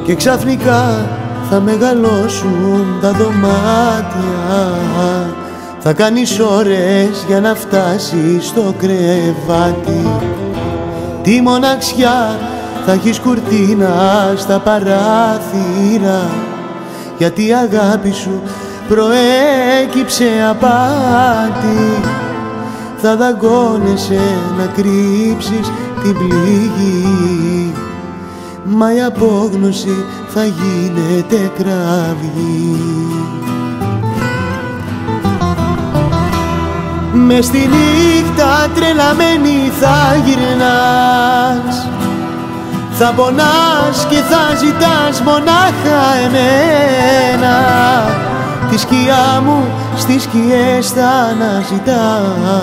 Και ξαφνικά θα μεγαλώσουν τα δωμάτια, θα κάνεις ώρες για να φτάσεις στο κρεβάτι. Τη μοναξιά θα έχεις κουρτίνα στα παράθυρα, γιατί η αγάπη σου προέκυψε απάτη. Θα δαγκώνεσαι να κρύψεις την πληγή, μα η απόγνωση θα γίνεται κραυγή. Μες στη νύχτα τρελαμένη θα γυρνάς, θα πονάς και θα ζητάς μονάχα εμένα. Τη σκιά μου στις σκιές θα αναζητάς,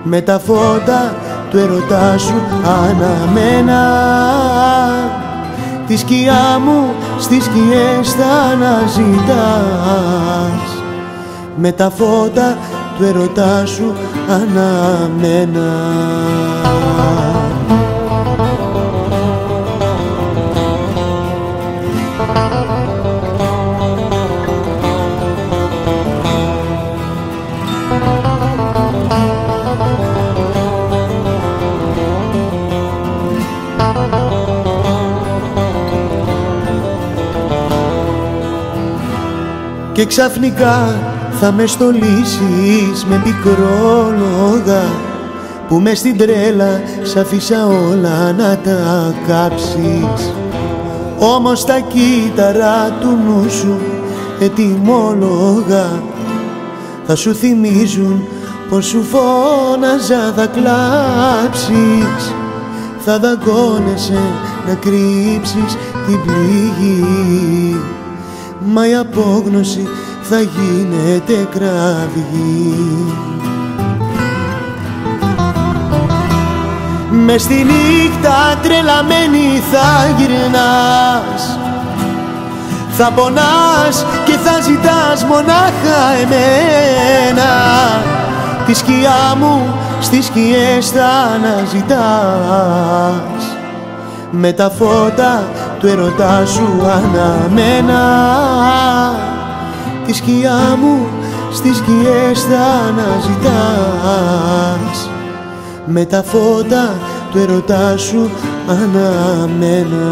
με τα φώτα του ερωτά σου αναμένα. Τη σκιά μου στις σκιές θα αναζητάς, με τα φώτα του ερωτά σου αναμένα. Και ξαφνικά θα με στολίσεις με πικρόλογα, που μες στην τρέλα σ' αφήσα όλα να τα κάψεις. Όμως τα κύτταρα του νου σου ετοιμόλογα θα σου θυμίζουν πως σου φώναζα θα κλάψεις. Θα δαγκώνεσαι να κρύψεις την πληγή, μα η απόγνωση θα γίνεται κραυγή. Μες στη νύχτα τρελαμένη θα γυρνάς, θα πονάς και θα ζητάς μονάχα εμένα. Τη σκιά μου στις σκιές θα αναζητάς, με τα φώτα του ερωτά σου αναμένα. Τη σκιά μου στις σκιές θα αναζητάς, με τα φώτα του ερωτά σου αναμένα.